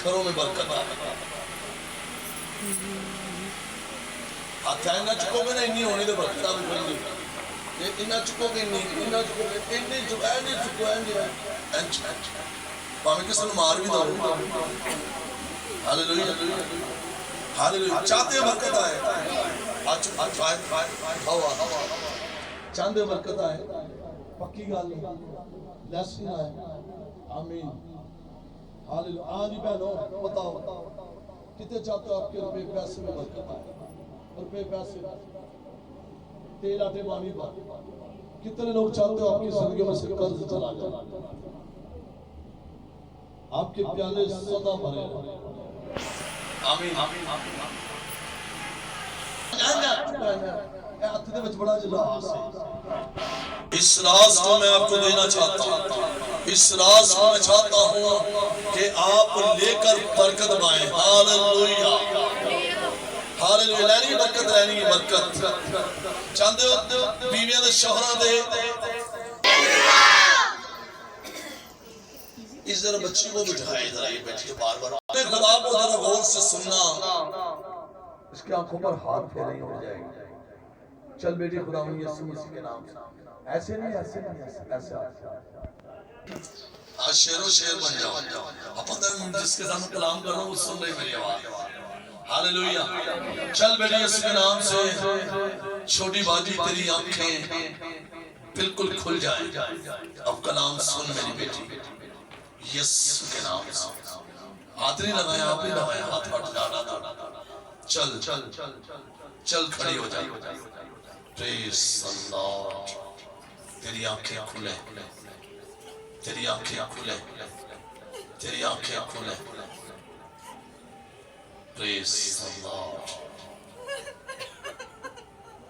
گھروں میں برکت آ ہاتھ چکو گے نا انی ہونی تو برکت آ بھی انہیں چکو گے انہیں چکو گے انہیں چکو پاہمیں کس نے مار بھی دو ہاللویہ ہاللویہ چاہتے ہیں برکت آئے چاہتے ہیں برکت آئے پکی گال لیسن آئے آمین ہاللویہ آج بہنوں بتاؤ کتنے چاہتے ہو آپ کے روپے پیسے میں برکت آئے روپے پیسے تیل آٹے پانی پر کتنے لوگ چاہتے ہو آپ کی زندگی میں سے قرض چلا جائے آپ کے پیالے سدا بھرے آمین اس راز کو میں آپ کو دینا چاہتا ہوں اس راز کو میں چاہتا ہوں کہ آپ لے کر برکت پائیں ہاللویہ ہاللویہ لینی برکت رہنی برکت چاہتے ہو بیویاں دے شوہراں دے اس ذرا بچی کو بٹھائے ذرا یہ بیٹھیے بار بار اپنے خدا کو ذرا غور سے سننا اس کی آنکھوں پر ہاتھ پھیرے ہو جائے گا چل بیٹی خدا من یسوع مسیح کے نام سے ایسے نہیں ایسے آج شیر و شیر بن جاؤ اب پتہ ہے جس کے ساتھ کلام کر رہا ہوں وہ سن رہی میری آواز ہاللویہ چل بیٹی یسوع کے نام سے چھوٹی باجی تیری آنکھیں بالکل کھل جائیں اب کلام سن میری بیٹی یسوع کے نام سے ہاتھ نہیں لگایا آپ ہی لگایا ہاتھ پٹ ڈالا چل کھڑی ہو جائے پریز اللہ تیری آنکھیں کھلے تیری آنکھیں کھلے تیری آنکھیں کھلے پریز اللہ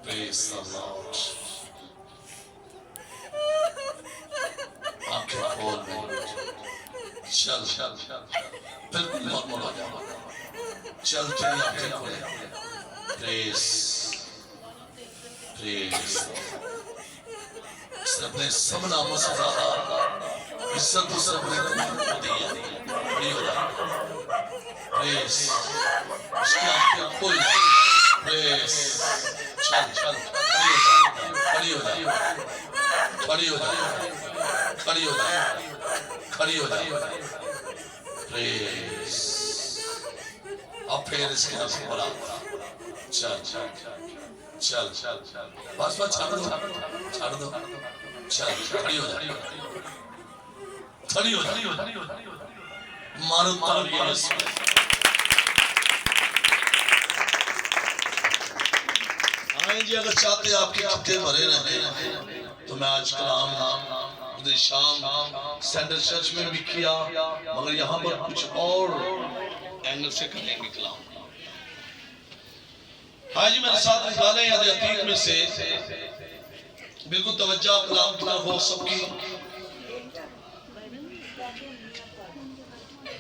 پریز اللہ آنکھیں کھول میں چل بالکل نارمل ہو جاؤ چل تیری آنکھیں کھلے پریز پریز اس نے اپنے سب ناموں سے زیادہ عزت اسے اپنے دی ہے کھڑی ہو جائے پریز اس کی آنکھیں کھل پریز چل کھڑی ہو جائے کھڑی ہو جائے کھڑی ہو جائے کھڑی ہو جائے پریز اب پھر اس کے نام بولا چل بس چھاڑ دو چل کھڑی ہو جائے کھڑی ہو جائے مارو تالیاں اس میں آئیں جی اگر چاہتے آپ کے ہفتے بھرے رہے تو میں آج کلام شام سینٹرل چرچ میں بھی کیا مگر یہاں پر کچھ اور اینگل سے کریں گے کلام ہاں جی میرے ساتھ نکالیں یاد عتیق میں سے بالکل توجہ کلام کی طرف ہو سب کی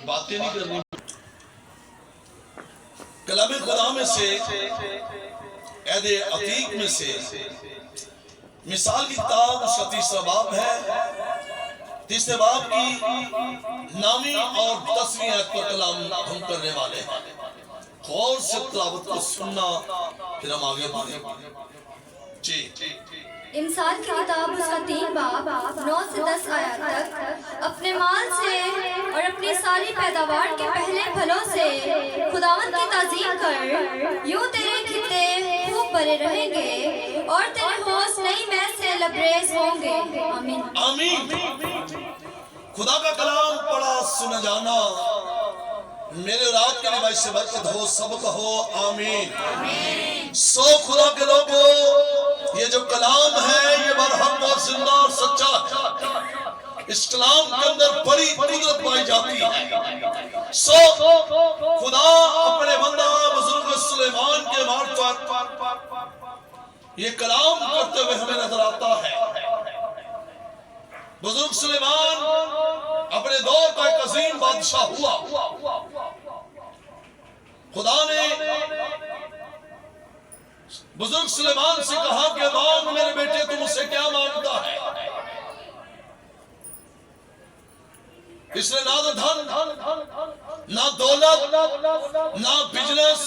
باتیں نہیں کرنی کلام خدا میں سے عہد عتیق میں سے مثال کی کتاب اس کا تیسرا باب ہے تیسرے باب کی نامی اور 10ویں آیت پر کلام ہم کرنے والے ہیں غور سے تلاوت کو سننا پھر ہم آگے بڑھیں جی امثال کی کتاب اس کا 3 باب 9 سے 10 آیات تک اپنے مال سے اور اپنی ساری پیداوار کے پہلے پھلوں سے خداوند کی تعظیم کر یوں تیرے خطے خوب بھرے رہیں گے اور تیرے حوض نئی مے سے لبریز ہوں گے آمین آمین خدا کا کلام پڑھا سنا جانا میرے رات کے لیے سے برکت ہو سب کہو آمین سو خدا کے لوگوں یہ جو کلام ہے یہ برحق اور زندہ اور سچا ہے اس کلام کے اندر بڑی قدرت پائی جاتی ہے سو خدا اپنے بندہ بزرگ سلیمان کے معرفت یہ کلام کرتے ہوئے ہمیں نظر آتا ہے بزرگ سلیمان اپنے دور کا ایک عظیم بادشاہ ہوا خدا نے بزرگ سلیمان سے کہا کہ مانگ میرے بیٹے تم اسے کیا مانگتا ہے اس نے نہ تو دھن نہ دولت، نہ بزنس،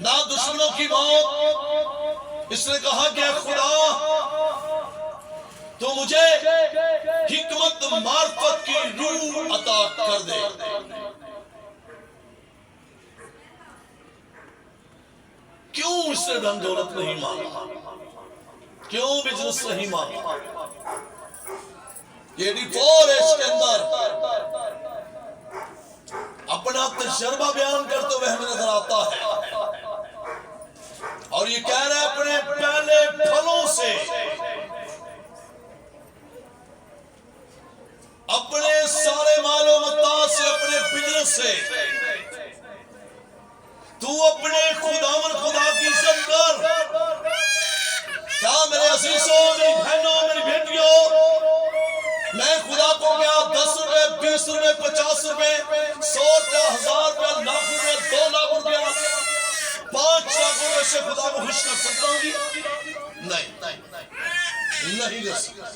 نہ دشمنوں کی موت. اس نے کہا کہ اے خدا تو مجھے حکمت معرفت کی روح عطا کر دے. کیوں اس نے دھن دولت نہیں مانگا؟ کیوں بزنس نہیں مانگا؟ یہ ڈیفور ہے اس کے اندر. اپنا تجربہ بیان کرتے ہوئے ہمیں نظر آتا ہے اور یہ کہہ رہا ہے اپنے پہلے پھلوں سے، اپنے سارے مال و متاع سے، اپنے بزنس سے تو اپنے خداوند خدا کی عزت کر. کیا میرے عزیزوں، میری بہنوں، میری بیٹیوں، میں خدا کو کیا 10 روپے، 20 روپے، 50 روپے، 100 روپے، 1000 روپے، لاکھ روپے، 2 لاکھ روپے، 5 لاکھ روپے سے خدا کو خوش کر سکتا ہوں گی؟ نہیں کر سکتا.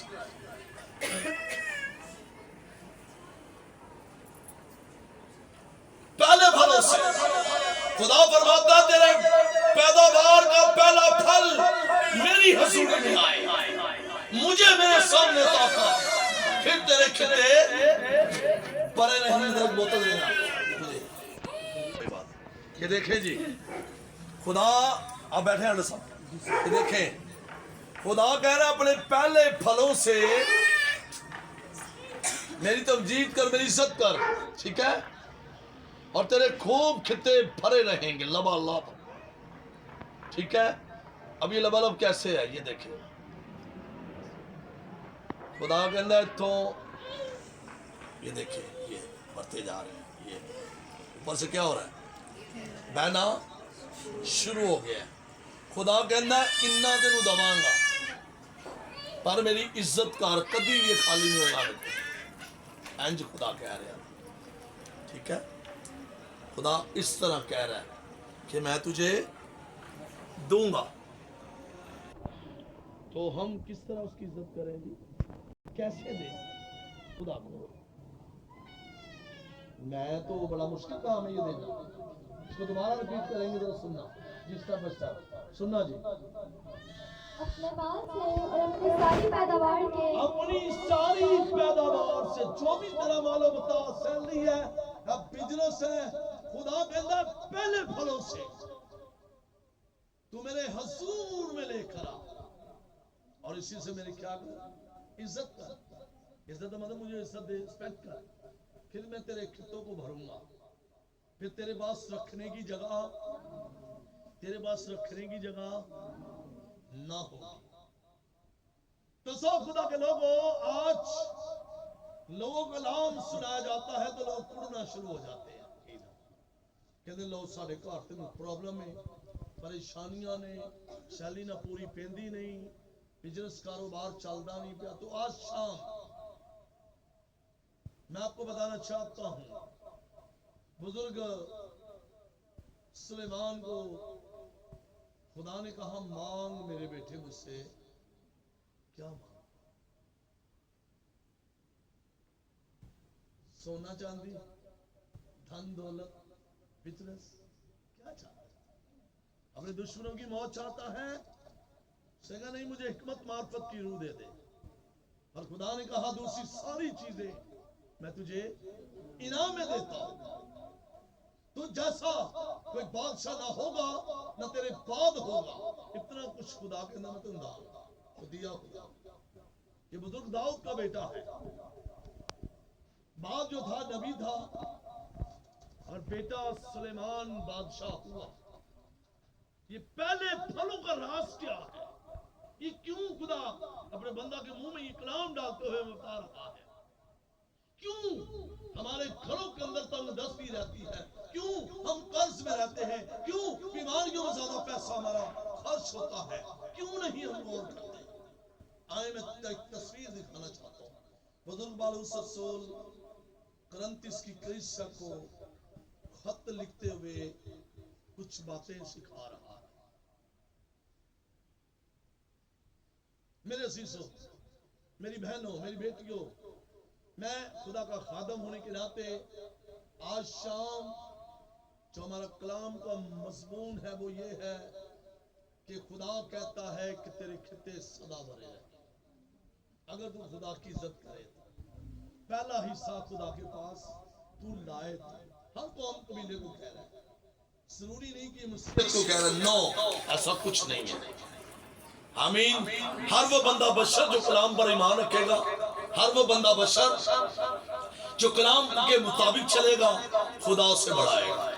پہلے پھلوں سے خدا فرماتا تیرے پیداوار کا پہلا پھل میری حضور میں آئے، مجھے میرے سامنے طاقت، پھر تیرے کھتے پرے نہیں. بوتل دینا یہ دیکھیں جی، خدا آپ بیٹھے ہیں صاحب، یہ دیکھیں خدا کہہ رہا ہے اپنے پہلے پھلوں سے میری تمجید کر، میری عزت کر، ٹھیک ہے؟ اور تیرے خوب کھتے بھرے رہیں گے لبالب. ٹھیک ہے؟ اب یہ لبالب کیسے ہے یہ دیکھیں. خدا کہنا ہے تو یہ دیکھیں، یہ بڑھتے جا رہے ہیں. یہ اوپر سے کیا ہو رہا ہے؟ بہنا شروع ہو گیا ہے. خدا کہنا ہے انہاں تینوں دواں گا پر میری عزت کار کبھی بھی خالی نہیں ہوگا. انج خدا کہہ رہا ہے. ٹھیک ہے؟ خدا اس طرح کہہ رہا ہے کہ میں تجھے دوں گا. تو ہم کس طرح اس کی عزت کریں گے؟ کیسے دیں خدا کو؟ میں تو بڑا مشکل کام ہے یہ دینا. اس کو دوبارہ ریپیٹ کریں گے، ذرا سننا جس طرح بچتا سننا جی. اپنے مال سے اور اپنی ساری پیداوار کے، اپنی ساری پیداوار سے جو بھی تیرا مال و متاع سیلری ہے، اب بزنس ہے، خدا کہتا ہے پہلے پھلوں سے تو میرے حضور میں لے کر آ اور اسی سے میری کیا کر؟ عزت کر. عزت مطلب مجھے عزت دے، رسپیکٹ کر. پھر میں تیرے کھتوں کو بھروں گا. پھر تیرے پاس رکھنے کی جگہ نہ ہوگی. تو سو خدا کے لوگوں، آج لوگوں کو کلام سنایا جاتا ہے تو لوگ اڑنا شروع ہو جاتے ہیں. کہتے ہیں لوگ سارے گھر تے پرابلم ہے، پریشانیاں نے، سیلی نہ پوری پیندی نہیں، بزنس کاروبار چلتا نہیں پیا. تو آج شام میں آپ کو بتانا چاہتا ہوں، بزرگ سلیمان کو خدا نے کہا مانگ میرے بیٹے مجھ سے. کیا مانگ؟ سونا چاندی، دھن دولت، بزنس؟ کیا چاہتا ہے؟ اپنے دشمنوں کی موت چاہتا ہے؟ اس نے کہا نہیں، مجھے حکمت معرفت کی روح دے دے. اور خدا نے کہا دوسری ساری چیزیں میں تجھے انعام میں دیتا ہوں. تو جیسا کوئی بادشاہ نہ ہوگا نہ تیرے بعد ہوگا. اتنا کچھ خدا کے نام تم دیا خدا. یہ بزرگ داؤد کا بیٹا ہے. باپ جو تھا نبی تھا اور بیٹا سلیمان بادشاہ ہوا. یہ پہلے پھلوں کا راز کیا ہے؟ یہ کیوں خدا اپنے بندہ کے منہ میں یہ کلام ڈالتے ہوئے بتا رہا ہے؟ کیوں ہمارے گھروں کے اندر تنگ دستی رہتی ہے؟ کیوں ہم قرض میں رہتے ہیں؟ کیوں بیماریوں میں زیادہ پیسہ ہمارا خرچ ہوتا ہے؟ کیوں نہیں ہم غور کرتے؟ آئے میں ایک تصویر دکھانا چاہتا ہوں. بزرگ پالوس رسول کرنتس کی کلیسیا کو خط لکھتے ہوئے کچھ باتیں سکھا رہا ہے. میرے عزیزوں، میری بہنوں، میری بیٹیوں، میں خدا کا خادم ہونے کے ناطے آج شام جو ہمارا کلام کا مضمون ہے وہ یہ ہے کہ خدا کہتا ہے کہ تیرے خطے سدا بھرے ہیں اگر تو خدا کی عزت کرے تو پہلا حصہ خدا کے پاس تو لائے تھے. ہر قوم قبیلے کو کہہ رہا ہے, ضروری نہیں کہ مسیحیت کو کہہ رہا ہے, نو ایسا کچھ نہیں ہے. آمین. ہر وہ بندہ بشر جو کلام پر ایمان رکھے گا, ہر وہ بندہ بشر جو کلام کے مطابق چلے گا, خدا اسے بڑھائے گا.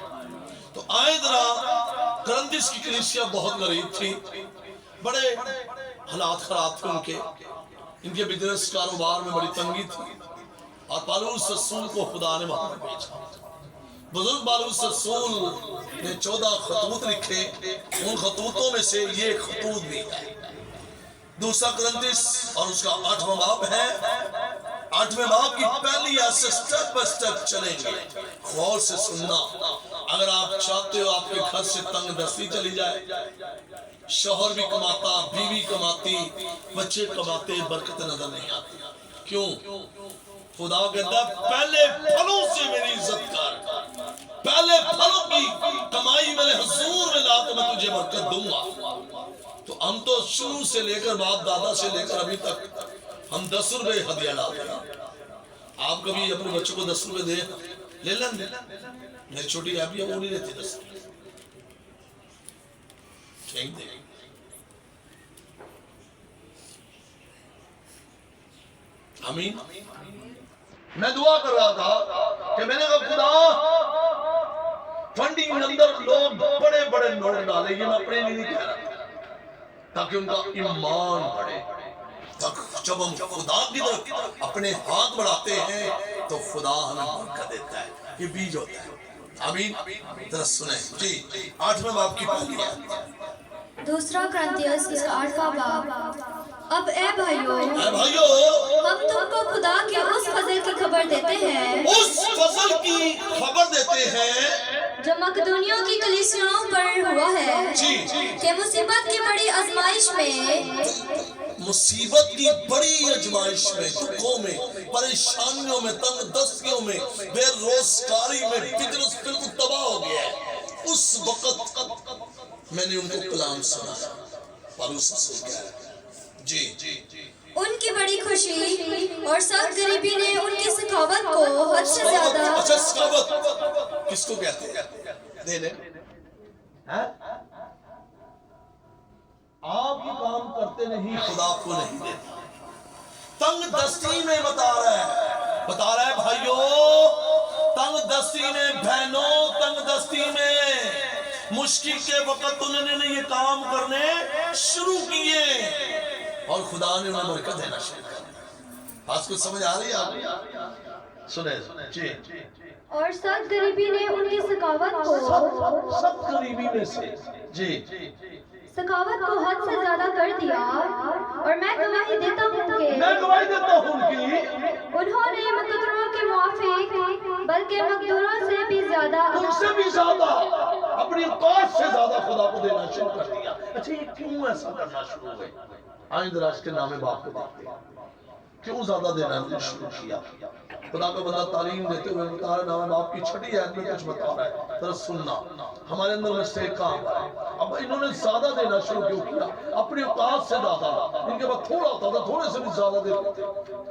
تو آئے ذرا کرندس کی کلیسیا بہت غریب تھی, بڑے حالات خراب تھے ان کے بزنس کاروبار میں بڑی تنگی تھی, اور پالوس رسول کو خدا نے وہاں پر بھیجا. بزرگ پالوس رسول نے 14 خطوط لکھے, ان خطوطوں میں سے یہ خطوط بھی ہے. دوسرا کرندس اور اس کا 8واں باب ہے. 8ویں باب کی پہلی آیت سے سٹیپ پر سٹیپ چلیں گے, غور سے سننا. اگر آپ چاہتے ہو آپ کے گھر سے تنگ دستی چلی جائے, شوہر بھی کماتا, بیوی کماتی, بچے کماتے, برکت نظر نہیں آتی. کیوں؟ خدا کہتا ہے پہلے پھلوں سے میری عزت کر, پہلے پھلوں کی کمائی میرے حضور میں لا تو میں تجھے برکت دوں گا. تو ہم تو شروع سے لے کر باپ دادا سے لے کر ابھی تک ہم 10 روپے ہدیہ لاتے ہیں. آپ کبھی اپنے بچوں کو 10 روپے دے لے لیں. میری چھوٹی آپ وہ نہیں لیتی 10 روپے, ٹھیک دے. آمین. میں دعا کر رہا تھا کہ میں نے کہا خدا فنڈنگ کے اندر لوگ بڑے بڑے نوٹ ڈالے, یہ میں اپنے لیے نہیں کہہ رہا, تاکہ ان کا ایمان بڑھے. جب ہم خدا کی طرف اپنے ہاتھ بڑھاتے ہیں تو خدا ہمیں برکت دیتا ہے. یہ بیج ہوتا ہے. آمین. ذرا سنیں جی 8ویں باب کی پہلی آیت. دوسرا کرنتیس اس کا 8واں باب. اب اے بھائیو, ہم تم کو خدا کے اس فضل کی خبر دیتے ہیں, اس فضل کی خبر دیتے ہیں جو مقدونیوں کی کلیسیاؤں پر ہوا ہے, کہ مصیبت کی بڑی آزمائش میں, مصیبت کی بڑی آزمائش میں, دکھوں میں, پریشانیوں میں, تنگ دستیوں میں, بے روزگاری میں بزنس بالکل تباہ ہو گیا ہے, اس وقت میں نے ان کو کلام سنا. پالوس رسول کہہ رہا ہے جی ان کی بڑی خوشی اور سخت غریبی نے ان کی سخاوت کو حد سے زیادہ. اچھا سخاوت کس کو کہتے ہیں؟ دے لیں. آپ یہ کام کرتے نہیں, خدا کو نہیں دیتا. تنگ دستی میں بتا رہا ہے بھائیو, تنگ دستی میں بہنوں, تنگ دستی میں مشکل کے وقت انہوں نے یہ کام کرنے شروع کیے اور خدا نے انہیں برکت دینا شروع کر دیا. آج کچھ سمجھ آ رہی ہے آپ سنیں جی. اور سخت غریبی نے ان کی سخاوت کو, سخت غریبی میں سے جی سخاوت کو حد سے زیادہ کر دیا, اور میں گواہی دیتا ہوں کہ کہ انہوں نے مقدروں کے موافق بلکہ مقدوروں سے بھی زیادہ, ان سے بھی زیادہ, اپنی اوقات سے زیادہ خدا کو دینا شروع کر دیا. اچھا یہ کیوں ایسا کرنا شروع ہوئے؟ آئیں ذرا اس کے نام باپ کو دیکھتے ہیں کیوں زیادہ دینا شروع کیا. خدا کا بندہ تعلیم دیتے ہوئے بتا رہا ہے, نام باپ کی 6 آیت میں کچھ بتا رہا ہے, ذرا سننا. ہمارے اندر میں سے کام ہے, اب انہوں نے زیادہ دینا شروع کیوں کیا؟ اپنی اوقات سے زیادہ, ان کے بعد تھوڑا ہوتا تھا, تھوڑے سے بھی زیادہ دیتے تھے.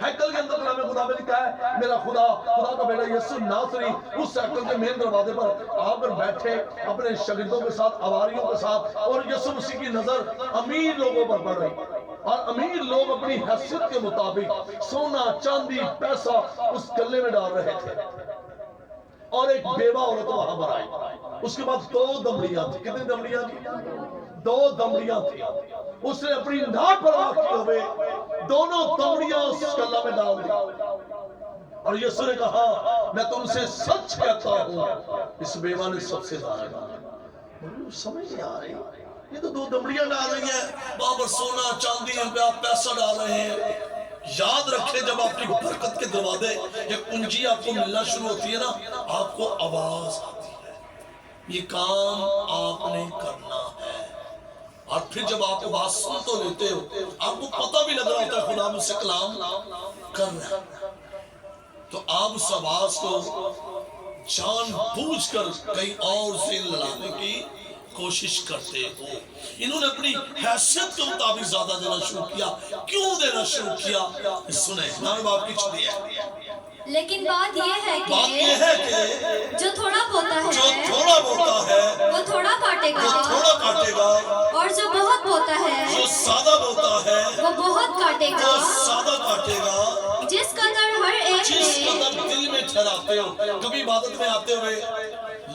ہیکل کے اندر کلام خدا میں لکھا ہے, میرا خدا کا بیٹا یسوع ناصری اس ہیکل کے مین دروازے پر آ کر بیٹھے اپنے شاگردوں کے ساتھ, عواریوں کے ساتھ, اور یسوع مسیح کی نظر امیر لوگوں پر پڑ رہی, اور امیر لوگ اپنی حیثیت کے مطابق سونا چاندی پیسہ اس گلے میں ڈال رہے تھے. اور ایک بیوہ عورت وہاں پر آئی, اس کے بعد 2 دمڑیاں تھی. کتنی دمڑیاں تھی؟ 2 دمڑیاں تھی. اس نے اپنی نہ پرواہ کیے ہوئے دونوں دمڑیاں اس گلہ میں ڈال دی, اور یسوع نے کہا میں تم سے سچ کہتا ہوں, اس بیوہ نے سب سے زیادہ کہا. سمجھ نہیں آ رہی, یہ تو 2 دمڑیاں ڈال رہی ہیں, وہاں پر سونا چاندی ان پہ آپ پیسہ ڈال رہے ہیں. یاد رکھیں جب آپ کی برکت کے دروازے یا کنجی آپ کو ملنا شروع ہوتی ہے نا, آپ کو آواز آتی ہے, یہ کام آپ نے کرنا ہے. اور پھر جب آپ کو بات سن تو لیتے ہو, آپ کو پتہ بھی لگ رہا ہوتا ہے خدا مجھ سے کلام کر رہا ہے, تو آپ اس آواز کو جان بوجھ کر کہیں اور سے لڑانے کی کوشش کرتے ہو. انہوں نے اپنی حیثیت کے مطابق زیادہ دینا شروع کیا. کیوں دینا شروع کیا؟ سنیں، ماں باپ کی چھوڑی ہے. لیکن بات یہ ہے کہ جو تھوڑا بوتا ہے وہ تھوڑا کاٹے گا، اور جو بہت بوتا ہے جو زیادہ بوتا ہے وہ بہت کاٹے وہ زیادہ کاٹے گا. جس قدر ہر ایک قدر دل میں ٹھہراتے ہو. کبھی عبادت میں آتے ہوئے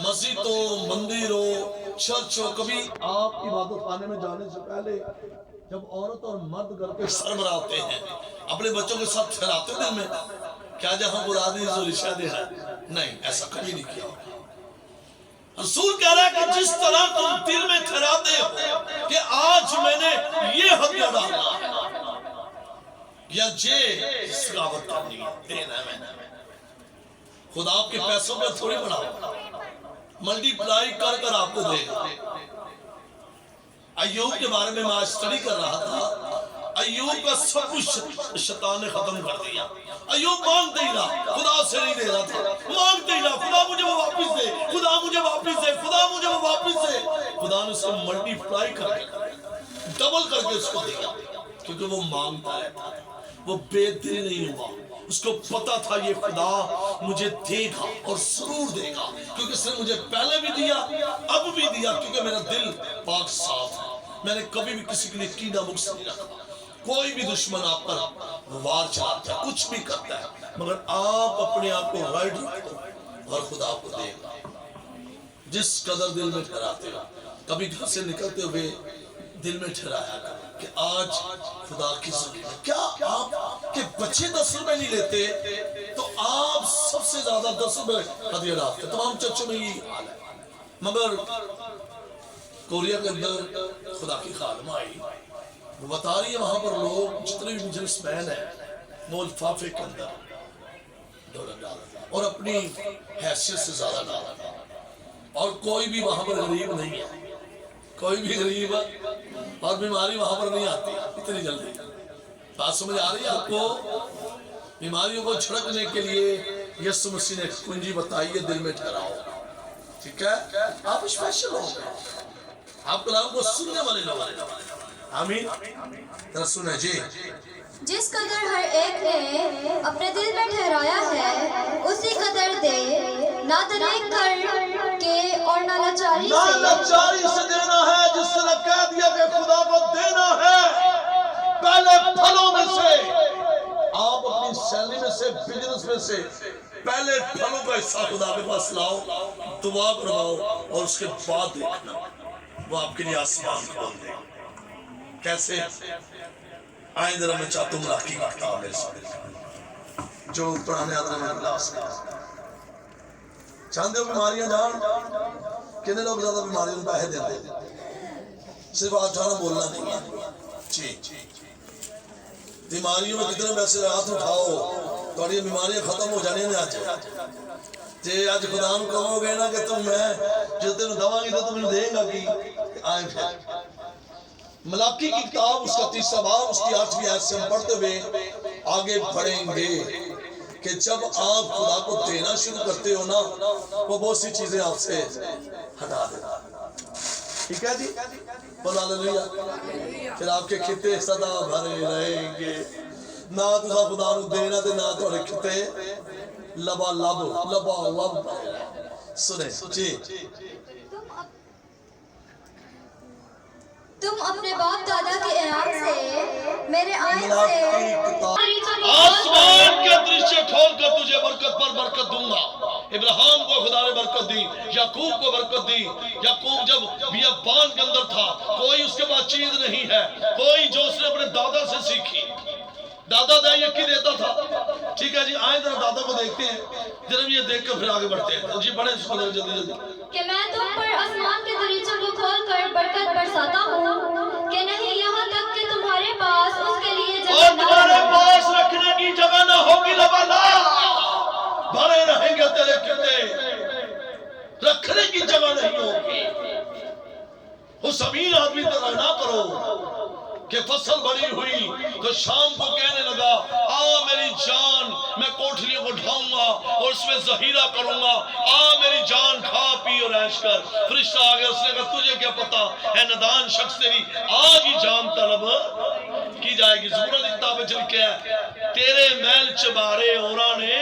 مسجد ہو، مندر ہو، چرچ ہو، کبھی آپ عبادت خانے میں جانے سے پہلے جب عورت اور مرد گھر پہ سربراہتے ہیں اپنے بچوں کے ساتھ ٹھہراتے دل میں کیا جہاں برادری ضروری شادی ہے؟ نہیں، ایسا کبھی نہیں کیا. رسول کہہ رہا ہے کہ جس طرح تم دل میں ٹھہراتے ہو کہ آج میں نے یہ ہتھیار ڈالنا یا یہ سخاوت کرنی ہے، دینا ہے. میں نے خدا آپ کے پیسوں پہ تھوڑی بڑھا ملٹی پلائی کر کر آپ کو دے گا. ایوب کے بارے میں آج اسٹڈی کر رہا تھا. ایوب کا سب کچھ شیطان نے ختم کر دیا. ایوب مانگتے ہی رہا، خدا سے نہیں دے رہا تھا. مانگتے ہی رہا، خدا مجھے وہ واپس دے، خدا مجھے واپس دے، خدا مجھے وہ واپس دے. خدا نے اس کو ملٹی پلائی کر کے ڈبل کر کے اس کو دیا، کیونکہ وہ مانگتا رہتا تھا. وہ بے دل نہیں ہوا. اس کو پتا تھا یہ خدا مجھے دے گا اور ضرور دے گا، کیونکہ اس نے مجھے پہلے بھی دیا، اب بھی دیا، کیونکہ میرا دل پاک صاف ہے. میں نے کبھی بھی کسی کے لیے کینہ بغض نہیں رکھا. کوئی بھی دشمن آپ پر وار چلاتا ہے، کچھ بھی کرتا ہے، مگر آپ اپنے آپ کو رائٹ رکھو اور خدا آپ کو دے گا. جس قدر دل میں ٹھہراتے ہو، کبھی گھر سے نکلتے ہوئے دل میں ٹھہرایا کہ آج خدا کی ضرورت ہے. کیا آپ کے بچے 10 روپے نہیں لیتے تو آپ سب سے زیادہ 10 روپے ہدیہ ڈالتے. تمام چرچوں میں یہ حال ہے. مگر کوریا کے اندر خدا کی خادمہ آئی، وہ بتا رہی ہے وہاں پر لوگ جتنے بھی بزنس مین ہیں وہ لفافے کے اندر ڈالر ڈالتے اور اپنی حیثیت سے زیادہ ڈالتے، اور کوئی بھی وہاں پر غریب نہیں ہے. کوئی بھی غریب اور بیماری وہاں پر نہیں آتی اتنی جلدی. بات سمجھ آ رہی ہے آپ کو؟ بیماریوں کو چھڑکنے کے لیے یسوع مسیح نے کنجی بتائی ہے، دل میں ٹھہراؤ. ٹھیک ہے، آپ اسپیشل ہو گئے، آپ کلام کو سننے والے لوگ. آمین. ذرا سنیں جی. جس قدر ہر ایک نے اپنے دل میں ٹھہرایا ہے اسی قدر دے، نہ دریغ کر کے اور نہ لاچاری سے دینا ہے. جس طرح کہہ دیا کہ خدا کو دینا ہے، پہلے پھلوں میں سے آپ اپنی سیلری میں سے، بزنس میں سے پہلے پھلوں کا حصہ خدا کے پاس لاؤ، دعا کرواؤ، اور اس کے بعد دیکھنا وہ آپ کے لیے آسمان کھول دے. کیسے؟ آئیں ذرا میں چاہتا ہوں ملاکی کا کتاب میرے ساتھ جو پرانے عہد میں کلاس کا. چاہتے ہو بیماریاں جان؟ کتنے لوگ زیادہ بیماریوں میں پیسے دیتے ہیں؟ صرف آج جانا بولنا نہیں ہے جی. بیماریوں میں کتنے پیسے ہاتھ اٹھاؤ تو یہ بیماریاں ختم ہو جانے میں آج جی. آج خدا نو کہو گے نا کہ تم میں جس دن دوا گی تو تم دے گا کی آئیں پھر. ملاکی کی کتاب اس کا 3 باب اس کی 8ویں آیت سے ہم پڑھتے ہوئے آگے بڑھیں گے کہ جب آپ خدا کو دینا شروع کرتے ہو نا وہ بہت سی چیزیں آپ سے ہٹا دیتا. ٹھیک ہے جی، بولا ہلیلویا. پھر آپ کے کھتے سدا بھرے رہیں گے. نہ تسا خدا نو دینا تے نہ تھوڑے کھتے لبا لب. سنیں جی. تم اپنے باپ دادا کے انعام سے میرے آئین سے آسمان کے دریچے کھول کر تجھے برکت پر برکت دوں گا. ابراہیم کو خدا نے برکت دی، یعقوب کو برکت دی. یعقوب جب بیابان کے اندر تھا، کوئی اس کے پاس چیز نہیں ہے، کوئی جو اس نے اپنے دادا سے سیکھی. دادا یقین دیتا تھا. ٹھیک ہے جی، آئیں ذرا دادا کو دیکھتے ہیں، جناب یہ دیکھ کر پھر آگے بڑھتے ہیں جی. بڑے جلدی کہ میں تم پر آسمان کے دریچوں کو کھول کر برکت برساتا ہوں کہ نہیں یہاں تک کہ تمہارے پاس اس کے لیے جگہ اور تمہارے پاس رکھنے کی جگہ نہ ہوگی. بھرے رہیں گے تیرے کھتے، رکھنے کی جگہ نہیں ہوگی. اس امیر آدمی طرح نہ کرو کہ فصل بڑی ہوئی تو شام کو کہنے لگا میری جان میں کوٹھلیوں کو ڈھاؤں گا اور اس میں ذخیرہ کروں گا، میری جان کھا پی اور عیش کر۔ فرشتہ آ گیا، اس نے کہا تجھے کیا پتا ہے ندان شخص تیری آج ہی جان طلب کی جائے گی۔ زبور دی کتاب وچ لکھیا ہے تیرے محل چبارے اوراں نے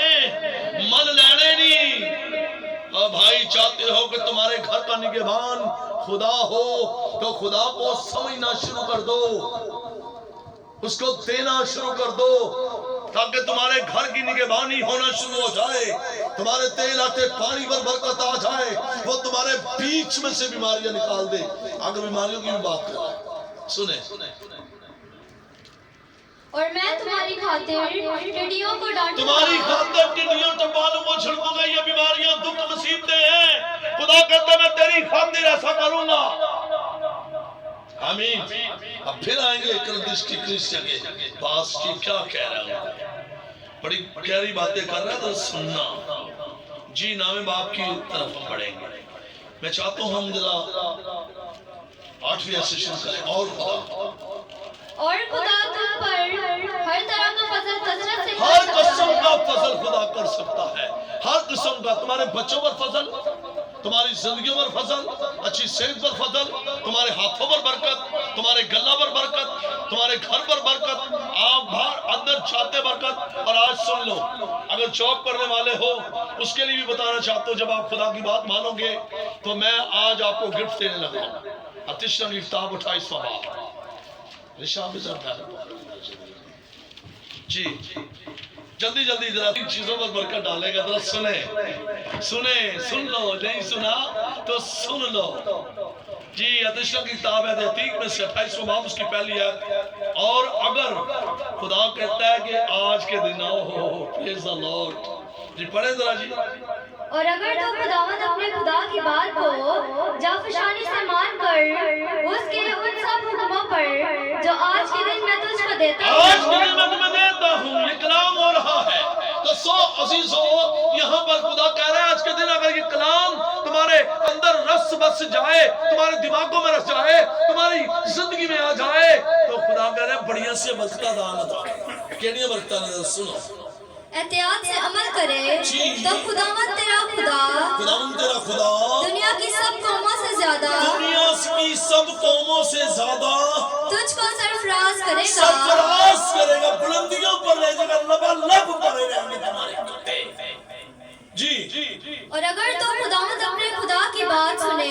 من لینے نہیں۔ اور بھائی چاہتے ہو کہ تمہارے گھر کا نگہبان خدا ہو تو خدا کو سمجھنا شروع کر دو، اس کو دینا شروع کر دو تاکہ تمہارے گھر کی نگہبانی ہونا شروع ہو جائے، تمہارے تیل آٹے پانی پر برکت آ جائے، وہ تمہارے بیچ میں سے بیماریاں نکال دے۔ اگر بیماریوں کی بھی بات کریں سنیں، اور میں تمہاری خاطر ٹڈیوں کو ڈانٹوں گا، تمہاری خاطر ٹڈیوں ٹپالوں کو چھڑکوں گا۔ یہ بیماریاں دکھ مصیبتیں ہیں، خدا کہتا ہے میں تیری خاطر ایسا کروں گا۔ آمین۔ اب پھر آئیں گے کلدش کی کلیسیا کے پاس کی کیا کہہ رہا ہوں، بڑی گہری باتیں کر رہا ہے تو سننا جی۔ نام باپ کی طرف ہم پڑھیں گے۔ میں چاہتا ہوں ہم ذرا 8ویں سیشن کریں۔ اور خدا تم پر ہر طرح کا فضل کثرت سے ہر قسم کا فضل خدا کر سکتا ہے، ہر قسم کا۔ تمہارے بچوں پر فضل، تمہاری زندگیوں پر فضل، اچھی صحت پر فضل، تمہارے ہاتھوں پر برکت، تمہارے گلہ پر برکت، تمہارے گھر پر برکت، آپ باہر اندر چاہتے برکت۔ اور آج سن لو، اگر جاب کرنے والے ہو اس کے لیے بھی بتانا چاہتا ہوں، جب آپ خدا کی بات مانو گے تو میں آج آپ کو گفٹ دینے لگا ہوں۔ اتشرم کی کتاب 28واں باب۔ جی جلدی جلدی ذرا ان چیزوں پر برکت ڈالے گا، ذرا سن لو، نہیں سنا تو سن لو جی۔ اتشرم کی کتاب ہے دہتیق میں سے 28واں باب اس کی پہلی آیت۔ اور اگر خدا کہتا ہے کہ آج کے دن پریز دی لارڈ جی، پڑھیں ذرا جی۔ اور اگر تو خداوند اپنے خدا کی بات کو جافشانی سے مان کر اس کے ان سب حکموں پر جو آج کے دن میں تجھ کو دیتا ہوں، آج کے دن میں تمہیں دیتا ہوں، یہ کلام ہو رہا ہے۔ تو سو عزیزو، یہاں پر خدا کہہ رہا ہے آج کے دن اگر یہ کلام تمہارے اندر رس بس جائے، تمہارے دماغوں میں رس جائے، تمہاری زندگی میں آ جائے، تو خدا کہہ رہا ہے بڑیاں سے برکتاں دانا کیڑیاں برکتاں نے سنو، احتیاط سے عمل کرے تو خداوند تیرا خدا دنیا کی سب قوموں سے زیادہ تجھ کو سرفراز کرے گا، بلندیوں پر لے جائے گا، لبا پڑے رہیں گے تمہارے کتے جی۔ اور اگر تو خداوند اپنے خدا کی بات سنے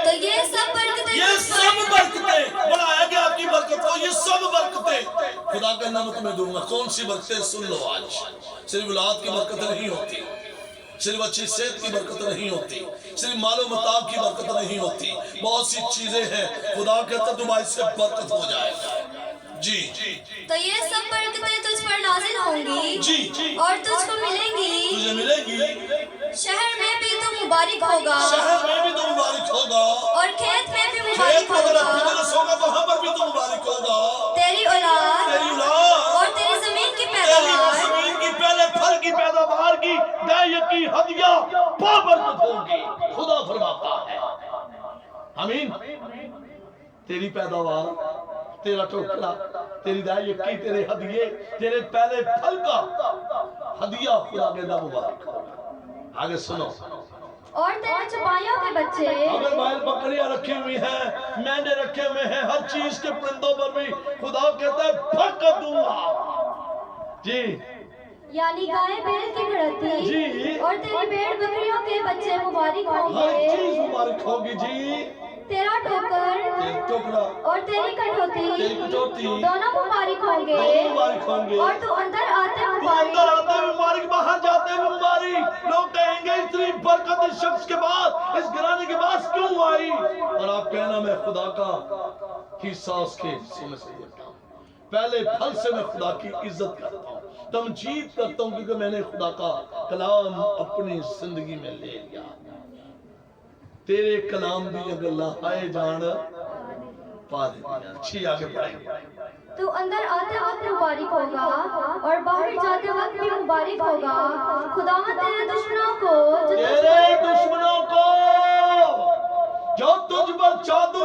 تو یہ سب برکتیں بڑھایا گیا آپ کی برکت کو، یہ سب برکتیں خدا کا نام تمہیں دوں گا۔ کون سی برکتیں سن لو آج۔ صرف اولاد کی برکت نہیں ہوتی، صرف اچھی صحت کی برکت نہیں ہوتی، صرف مال و متاع کی برکت نہیں ہوتی، بہت سی چیزیں ہیں خدا کہتا تمہاری سے برکت ہو جائے گا جی۔ تو یہ سب برکتیں تجھ پر نازل ہوں گی اور تجھ کو ملیں گی، شہر میں بھی تو مبارک ہوگا، اور کھیت میں بھی مبارک ہوگا، تیری اولاد اور تیری زمین کی پہلے پھل کی پیداوار کی دائیں کی ہدیہ بابرکت ہوگی، خدا فرماتا ہے۔ آمین۔ تیری پیداوار، تیرا ٹوکرا، تیری دائیں کی، تیرے ہدیے، تیرے پہلے پھل کا ہدیہ خدا کے نام مبارک۔ آگے سنو، اور تیرے چپائیوں کے بچے، اگر بیل بکریاں رکھی ہوئی ہیں، مینڈے رکھے ہوئے ہیں، ہر چیز کے پرندوں پر بھی خدا کہتا ہے برکت دوں گا جی۔ یعنی گائے بیل کی بڑھتی اور تیری بھیڑ بکریوں کے بچے مبارک ہوں ہر گے، چیز مبارک ہوگی جی۔ تیرا ٹوکرا اور تیری کٹوتی دونوں مبارک ہوں گے، اور تو اندر آتے مبارک، باہر جاتے مبارک۔ لوگ کہیں گے اتنی برکت اس شخص کے بعد، اس گھرانے کے بعد کیوں آئی؟ اور آپ کہنا میں خدا کا حصہ اس کے حصے میں سے دیتا ہوں، پہلے پھل سے میں خدا کی عزت کرتا ہوں، تمجید کرتا ہوں، کیونکہ میں نے خدا کا کلام اپنی زندگی میں لے لیا۔ تیرے کلام بھی اگر لہائے جان پا دیا۔ اچھی آگے پڑھیں۔ تو اندر آتے وقت مبارک ہوگا اور باہر جاتے وقت بھی مبارک ہوگا، خداوند تیرے دشمنوں کو جو تجھ پر تجھ پر جادو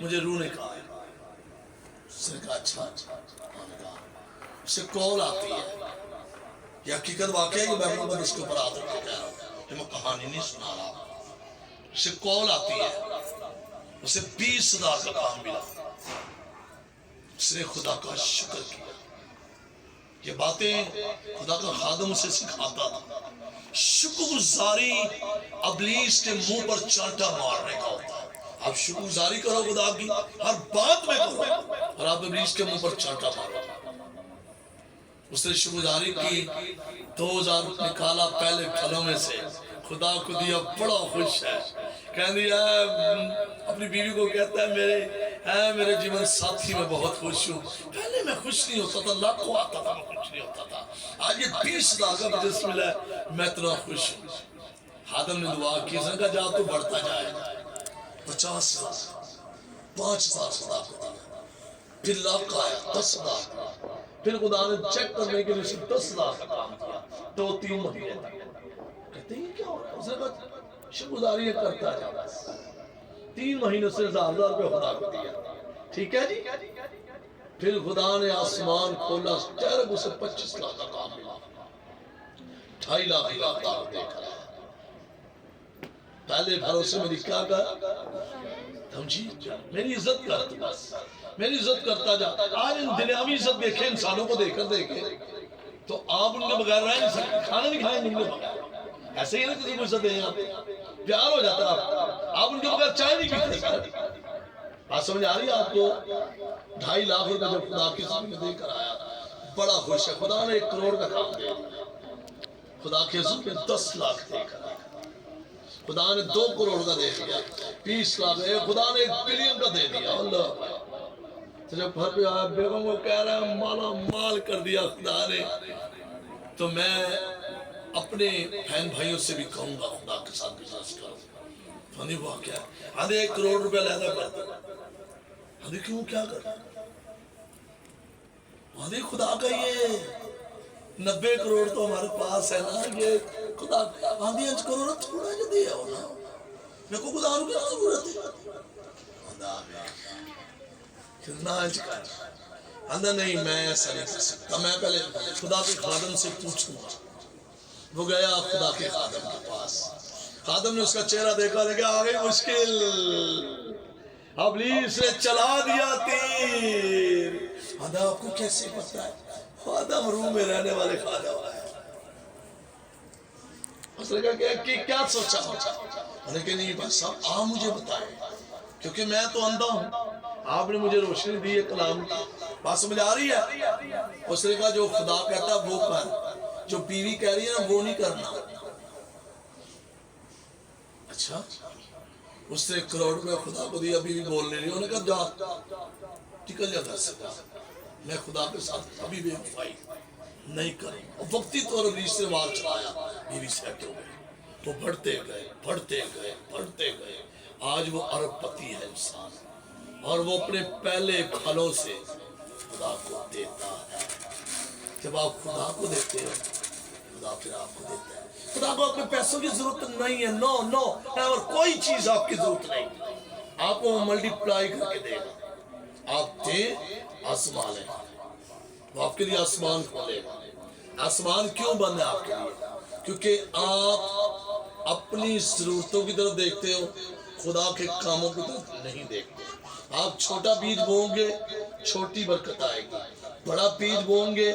مجھے رونے کا ہے۔ اس نے کہا اچھا اسے کال آتی ہے، یہ حقیقت واقعہ ہے کہ میں محمد اس کے اوپر ہاتھ رکھ کے کہہ رہا ہوں کہ میں کہانی نہیں سنا رہا۔ اسے کال آتی ہے، اسے 20,000 کا کام ملا۔ اس نے خدا کا شکر کیا۔ یہ باتیں خدا کا خادم اسے سکھاتا تھا۔ شکر گزاری ابلیس کے منہ پر چانٹا مارنے کا ہوتا ہے۔ آپ شکر گزاری کرو خدا کی ہر بات میں کرو، اور آپ ابلیس کے منہ پر چانٹا مارو۔ اس نے شکر گزاری کی، 2,000 نکالا پہلے پھلوں میں سے، خدا کو دیا، بڑا خوش ہے۔ کہہ دیا اپنی بیوی کو کہتا ہے میرے جیون ساتھی میں بہت خوش ہوں۔ پہلے میں خوش نہیں ہوتا تھا، لاکھوں آتا تھا میں خوش نہیں ہوتا تھا، آج یہ 20,000 کا بزنس ملا ہے، میں اتنا خوش ہوں۔ خادم نے دعا کی، اس نے کہا جا تو بڑھتا جائے، 50,000 5,000 خدا کو دیا، پھر لاکھ آیا 10,000، پھر خدا نے چیک کرنے کے لیے 10,000 کا کام کیا، 2-3 مہینے تک۔ کہتے ہیں یہ کیا ہو رہا ہے؟ اس نے کہا شکر گزاری کرتا جا، 3 مہینے سے 1,000 روپے خدا کو دیا، ٹھیک ہے جی۔ پھر خدا نے آسمان کھولا، ڈائریکٹ اسے 25 لاکھ کا کام ملا، 2.5 لاکھ کا دیکھ رہا ہے۔ پہلے بھروسے میں کیا کہا سمجھی، میری عزت کر، تو بس میری عزت کرتا جا۔ آج دنیاوی عزت دیکھیں، انسانوں کو دیکھ کر دیکھیں تو آپ ان کے بغیر رہ نہیں سکتے، کھانا نہیں کھائیں گے بغیر، ایسے ہی نا کسی کو عزت دیں آپ، پیار ہو جاتا ہے آپ ان کے بغیر چائے نہیں پیتے سکتے۔ بات سمجھ آ رہی ہے آپ کو؟ 2.5 لاکھ روپے جب خدا کی زمین میں دے کر آیا، بڑا خوش ہے۔ خدا نے 1 کروڑ کا کام دے دیا، خدا کے زمین میں 10 لاکھ دے کر آیا، خدا نے 2 کروڑ کا دے دیا، 20 لاکھ ہے، خدا نے 1 بلین کا دے دیا۔ اللہ تو جب گھر پہ آیا بیگم کو کہہ رہا ہے مالا مال کر دیا خدا نے، تو میں اپنے بہن بھائیوں سے بھی کہوں گا خدا کے ساتھ بزنس کرو۔ فانی وہ کیا ہے، آدھے 1 کروڑ روپے لینا کرتا، آدھے کیوں کیا کرتا، آدھے خدا کا یہ 90 کروڑ تو ہمارے پاس ہے نا، یہ خدا آدھے 5 کروڑ تھوڑا جو دیا ہو نا، میرے کو خدا روپے ضرورت ہے، خدا میں کتنا اج کر اندر نہیں، میں ایسا نہیں کر سکتا، میں پہلے خدا کے خادم سے پوچھوں گا۔ وہ گیا خدا کے خادم کے پاس، خادم نے اس کا چہرہ دیکھا، دیکھا آگئی مشکل، ابلیس نے چلا دیا تیر۔ خدا آپ کو کیسے پتا ہے؟ خادم روح میں رہنے والے خادم ہے۔ اس نے کہا کہ کیا سوچا ہو؟ لیکن نہیں بس صاحب آپ مجھے بتائیں، کیونکہ میں تو اندھا ہوں، آپ نے مجھے روشنی دی ہے کلام کی، بات سمجھ آ رہی ہے؟ اس نے کہا جو خدا کہتا ہے وہ کر، جو بیوی کہہ رہی ہے نا وہ نہیں کرنا۔ اچھا اس نے 1 کروڑ روپے خدا کو دیا، بیوی بول نہیں رہی، انہوں نے کہا جا نکل جا گھر سے، میں خدا کے ساتھ ابھی بے وفائی نہیں کروں۔ اور وقتی طور پر اس نے وار چلایا، بیوی سیٹ ہو گئی، وہ بڑھتے گئے بڑھتے گئے بڑھتے گئے، آج وہ ارب پتی ہے انسان، اور وہ اپنے پہلے پھلوں سے خدا کو دیتا ہے۔ جب آپ خدا کو دیتے ہو، خدا پھر آپ کو دیتا ہے۔ خدا کو اپنے پیسوں کی ضرورت نہیں ہے، نو نو، اور کوئی چیز آپ کی ضرورت نہیں، آپ کو ملٹی پلائی کر کے دے گا۔ آپ دیں، آسمان ہے، وہ آپ کے لیے آسمان کھولے گا۔ آسمان کیوں بند ہے آپ کے لیے؟ کیونکہ آپ اپنی ضرورتوں کی طرف دیکھتے ہو، خدا کے کاموں کی طرف نہیں دیکھتے۔ آپ چھوٹا بیج بوؤں گے، چھوٹی برکت آئے گی، بڑا بیج بوؤں گے،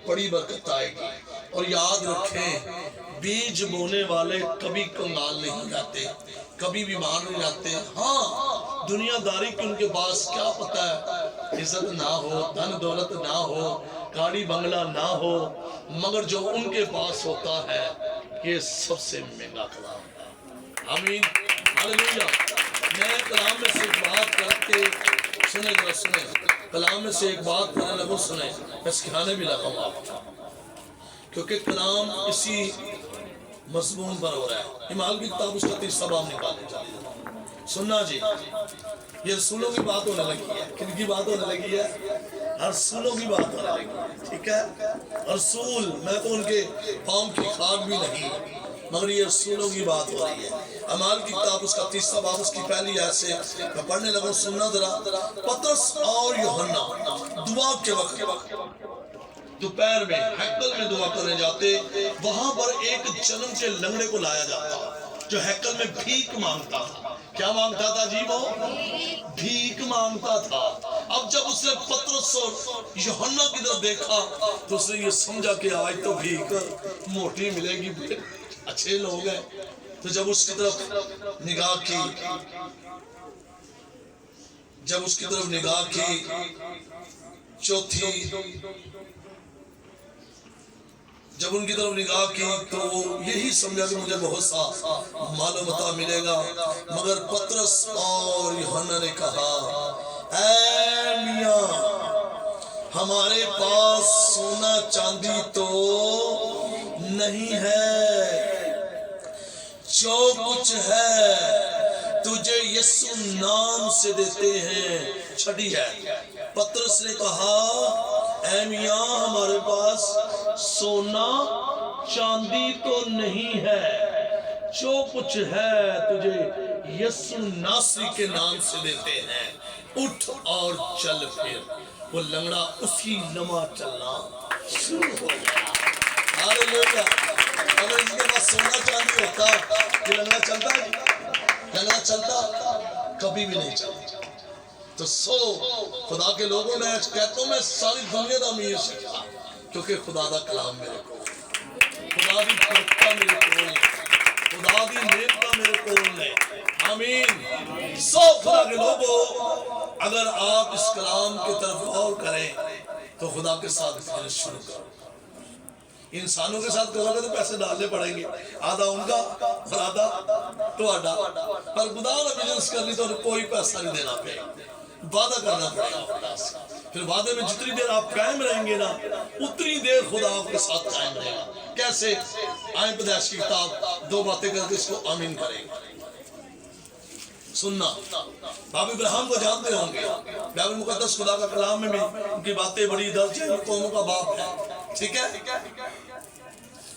بڑی برکت آئے گی۔ اور یاد رکھیں بیج بونے والے کبھی کنگال نہیں جاتے، کبھی بیمار نہیں جاتے۔ ہاں دنیا داری کی ان کے پاس کیا پتہ ہے، عزت نہ ہو، دھن دولت نہ ہو، گاڑی بنگلہ نہ ہو، مگر جو ان کے پاس ہوتا ہے یہ سب سے مہنگا کلام ہے۔ آمین، ہاللیلویہ۔ میں کلام میں سے ایک بات کر کے سنیں ذرا سنیں، کلام میں سے ایک بات کرنے لگوں سنیں، میں سکھانے بھی لگا ہوں آپ کو، کیونکہ کلام اسی مضمون پر ہو رہا ہے۔ ایمال کی کتاب اس کا 30 باب نکالنے چاہیے، سننا جی، یہ رسولوں کی بات ہونے لگی ہے۔ کن کی بات ہونے لگی ہے؟ رسولوں کی بات ہونے لگی ہے، ٹھیک ہے؟ رسول، میں تو ان کے پاؤں کی خاک بھی نہیں، مگر یہ رسولوں کی بات ہو رہی ہے۔ اعمال کی کتاب اس کا 30واں باب اس کی پہلی آیت سے میں پڑھنے لگا، سننا ذرا۔ پطرس اور یوحنا دعا کے وقت دوپہر میں ہیکل میں دعا کرنے جاتے، وہاں پر ایک جنم کے لنگڑے کو لایا جاتا جو ہیکل میں بھیک مانگتا تھا۔ کیا مانگتا تھا جی؟ وہ بھیک مانگتا تھا۔ اب جب اس نے پطرس اور یوحنا کی طرف دیکھا تو اس نے یہ سمجھا کہ آج تو بھیک موٹی ملے گی، اچھے لوگ ہیں۔ تو جب اس کی طرف نگاہ کی چوتھی جب ان کی طرف نگاہ کی تو یہی سمجھا کہ مجھے بہت سا مال و متاع ملے گا، مگر پطرس اور یوحنا نے کہا، اے میاں، ہمارے پاس سونا چاندی تو نہیں ہے، جو کچھ ہے تجھے یسوع نام سے دیتے ہیں۔ چھٹی ہے، پطرس نے کہا، اے میاں، ہمارے پاس سونا چاندی تو نہیں ہے، جو کچھ ہے تجھے یسوع ناصری کے نام سے دیتے ہیں، اٹھ اور چل پھر۔ وہ لنگڑا اسی لمحہ چلنا شروع ہو گیا۔ ہاللیلویا۔ اگر اس کے پاس سونا چاندی ہوتا یہ لنگڑا چلتا ہے؟ لنگڑا چلتا؟ کبھی بھی نہیں چلتا۔ تو خدا کے لوگوں میں کہتا ہوں، میں ساری دنیا دا امیر سکتا کیونکہ خدا دا کلام میرے کو، خدا دی برکتاں میرے کول نے، خدا دی نعمتاں میرے کول نے۔ آمین۔ خدا کے لوگوں، اگر آپ اس کلام کی طرف غور کریں تو خدا کے ساتھ بزنس شروع کرو۔ انسانوں کے ساتھ کرو گے تو پیسے ڈالنے پڑیں گے، آدھا ان کا اور آدھا تہاڈا، پر خدا نے بزنس کرنی تو کوئی پیسہ نہیں دینا پڑے گا، وعدہ کرنا پڑے گا خدا سے۔ پھر وعدے میں جتنی دیر آپ قائم رہیں گے نا اتنی دیر خدا آپ کے ساتھ قائم رہے گا۔ کیسے؟ آئیں پیدائش کی کتاب 2 باتیں کر کے اس کو آمین کریں گے۔ سننا، باپ ابراہیم کو جانتے ہوں گے، بائبل مقدس خدا کا کلام میں ان کی باتیں بڑی درج ہیں، قوموں کا باپ ہے، ٹھیک ہے؟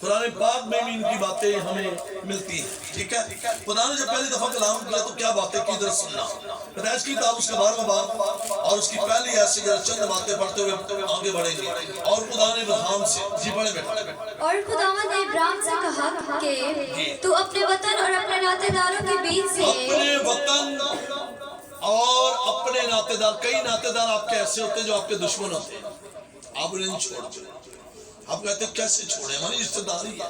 قرآن پاک میں بھی ان کی باتیں ہمیں ملتی ہیں، ٹھیک ہے؟ خدا نے جب پہلی دفعہ کلام کیا تو کیا باتیں کی؟ در سننا، پیدائش کی کتاب اس کا 12واں باب اور اس کی پہلی ایسی چند باتیں پڑھتے ہوئے آگے بڑھیں گے۔ اور خدا نے ابراہیم سے، جی پڑھیں بیٹا۔ اور خداوند نے ابراہیم سے کہا کہ تو اپنے وطن اور اپنے ناطے داروں کے بیچ سے، اپنے وطن اور اپنے ناطے دار، کئی ناطے دار آپ کے ایسے ہوتے ہیں جو آپ کے دشمن ہوتے ہیں، آپ انہیں چھوڑ دو۔ آپ کہتے ہیں کیسے چھوڑیں؟ ہماری رشتہ داری ہے۔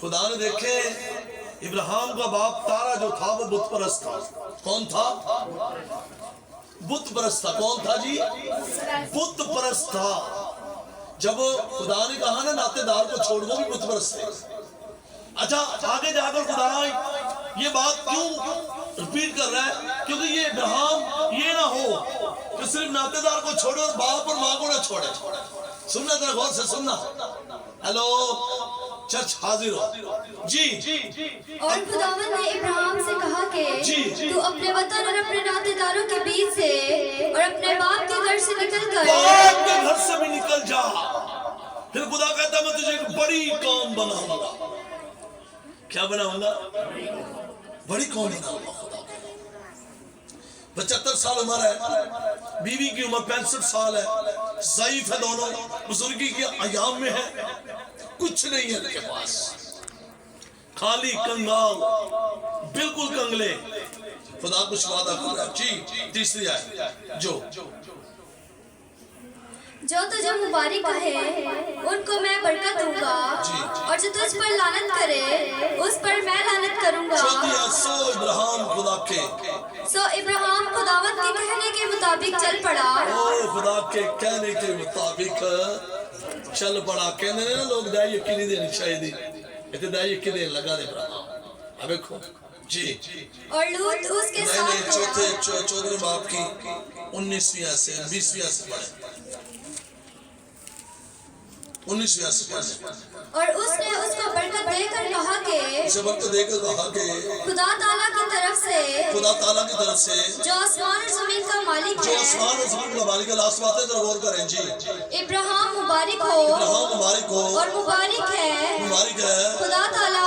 خدا نے دیکھے ابراہیم کا باپ تارا جو تھا وہ بت پرست تھا۔ کون تھا؟ بت پرست تھا۔ کون تھا جی؟ بت پرست تھا۔ جب خدا نے کہا نا ناطے دار کو چھوڑ دو، بھی بت پرست تھے۔ اچھا، آگے جا کر خدا یہ بات کیوں ریپیٹ کر رہا ہے؟ کیونکہ یہ ابراہیم یہ نہ ہو کہ صرف ناطے دار کو چھوڑے اور باپ اور ماں کو نہ چھوڑے۔ سننا ذرا غور سے سننا۔ ہیلو چرچ حاضر ہو جی۔ اور خداوند نے ابراہیم سے کہا کہ تو اپنے وطن اور اپنے ناطے داروں کے بیچ سے اور اپنے باپ کے گھر سے نکل کر، باپ کے گھر سے بھی نکل جا۔ پھر خدا کہتا ہے میں تجھے ایک بڑی قوم بناؤں گا۔ کیا بناؤں گا؟ بڑی قوم بناؤں گا۔ خدا 75 سال عمر ہے، بیوی کی عمر 65 سال ہے، ضعیف ہے دونوں، بزرگی کے ایام میں ہے، کچھ نہیں ہے ان کے پاس، خالی کنگال، بالکل کنگلے۔ خدا کچھ وعدہ کر رہا ہے۔ جی تیسری آیت جو تجھے مبارک کہے ان کو میں برکت دوں گا، اور جو تجھ پر لعنت کرے اس پر میں لعنت کروں گا۔ سو ابراہیم خدا کے، سو ابراہیم خداوند کے کہنے کے مطابق چل پڑا۔ خدا کے کہنے کے مطابق چل پڑا۔ کہنے نا لوگ دائی یقینی دینی چاہیے دی، اتنے دائی یقینی دین لگا دے ابراہیم۔ اب ایکھو جی، اور لوط اس کے ساتھ، چودھویں باپ کی 19ویں سے 20ویں سے پڑھیں، 19ویں سے پڑھیں۔ اور اس نے اس کو برکت دے کر کہا کہ، اسے برکت دے کر کہا کہ خدا تعالیٰ کی طرف سے، خدا تعالیٰ کی طرف سے جو آسمان اور زمین کا مالک جو ہے، آسمان اور زمین کا مالک ہے۔ لاست باتیں ذرا غور کریں جی۔ ابراہیم مبارک ہو، ابراہیم مبارک ہو اور مبارک ہے خدا تعالیٰ